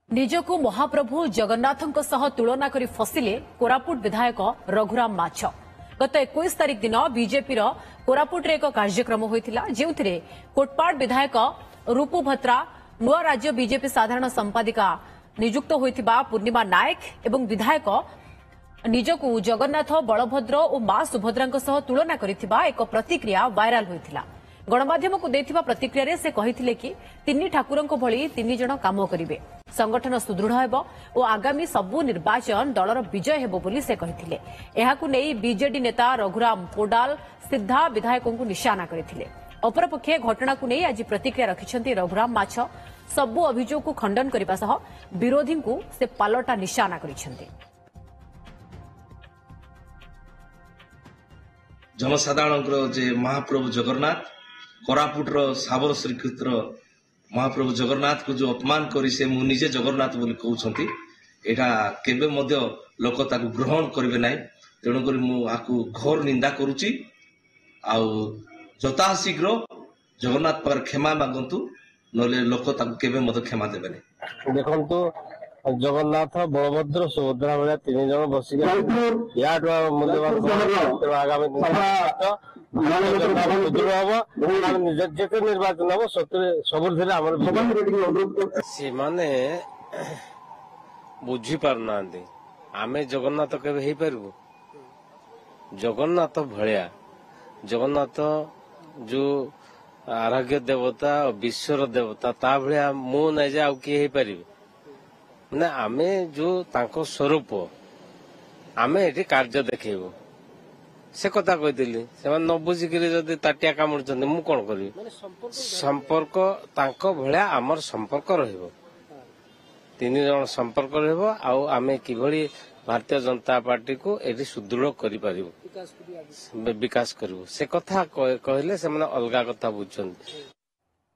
ନିଜକୁ ମହାପ୍ରଭୁ ଜଗନ୍ନାଥଙ୍କ ସହ ତୁଳନା କରି ଫସିଲେ କୋରାପୁଟ ବିଧାୟକ ରଘୁରାମ ମାଛ। ଗତ 21 ତାରିଖ ଦିନ ବିଜେପିର କୋରାପୁଟରେ ଏକ କାର୍ଯ୍ୟକ୍ରମ ହୋଇଥିଲା, ଯେଉଁଥିରେ କୋଟପାଡ଼ ବିଧାୟକ ରୂପୁ ଭତ୍ରା, ନୂଆ ରାଜ୍ୟ ବିଜେପି ସାଧାରଣ ସମ୍ପାଦିକା ନିଯୁକ୍ତ ହୋଇଥିବା ପୂର୍ଣ୍ଣିମା ନାୟକ ଏବଂ ବିଧାୟକ ନିଜକୁ ଜଗନ୍ନାଥ, ବଳଭଦ୍ର ଓ ମା ସୁଭଦ୍ରାଙ୍କ ସହ ତୁଳନା କରିଥିବା ଏକ ପ୍ରତିକ୍ରିୟା ଭାଇରାଲ ହୋଇଥିଲା। ଗଣମାଧ୍ୟମକୁ ଦେଇଥିବା ପ୍ରତିକ୍ରିୟାରେ ସେ କହିଥିଲେ କି ତିନି ଠାକୁରଙ୍କ ଭଳି ତିନି ଜଣ କାମ କରିବେ, ସଂଗଠନ ସୁଦୃଢ଼ ହେବ ଓ ଆଗାମୀ ସବୁ ନିର୍ବାଚନ ଦଳର ବିଜୟ ହେବ ବୋଲି ସେ କହିଥିଲେ। ଏହାକୁ ନେଇ ବିଜେଡି ନେତା ରଘୁରାମ ପୋଡାଲ ସିଧା ବିଧାୟକଙ୍କୁ ନିଶାନା କରିଥିଲେ। ଅପରପକ୍ଷେ ଘଟଣାକୁ ନେଇ ଆଜି ପ୍ରତିକ୍ରିୟା ରଖିଛନ୍ତି ରଘୁରାମ ମାଛ। ସବୁ ଅଭିଯୋଗକୁ ଖଣ୍ଡନ କରିବା ସହ ବିରୋଧୀଙ୍କୁ ସେ ପାଲଟା ନିଶାନା କରିଛନ୍ତି। जनसाधारण जे महाप्रभु जगन्नाथ कोरापुटर साबर श्रीक्षेत्र महाप्रभु जगन्नाथ को जो अपमान करी से मु निजे जगन्नाथ बोली कहउछंती एटा केबे मध्य लोक ताकू ग्रहण करिवे नाही। तेणु करी मु आकू घोर निंदा करूची आउ जता शीघ्र जगन्नाथ पर क्षमा मागंतु, नले लोक ताकू केबे मध्य क्षमा देबे नाही। देखंतु जगन्नाथ, बलभद्र, सुभद्रा भाया तीन जन बसिक मूल्यवान आगामी निर्वाचन हम सब बुझी पारना आमे जगन्नाथ केबे हे पारबु। जगन्नाथ भलिया जगन्नाथ जो आराध्य देवता विश्वर देवता ता भलिया मु नै जे आउ की हे पारिबे ना। आमे जो तांको स्वरूप आमे एठी कार्य देखेबो से कथा कहितली से न बुझिकरी जदि ताटिया कामुडछन मु कोन करी। संपर्क तांको भलिया हमर संपर्क रहइबो, तीन जन संपर्क रहइबो आउ आमे किभली भारतीय जनता पार्टी को एठी सुदृढ़ करि पारिबो, विकास करिबो। से कथा कहले से माने अलगा कथा बुझछन।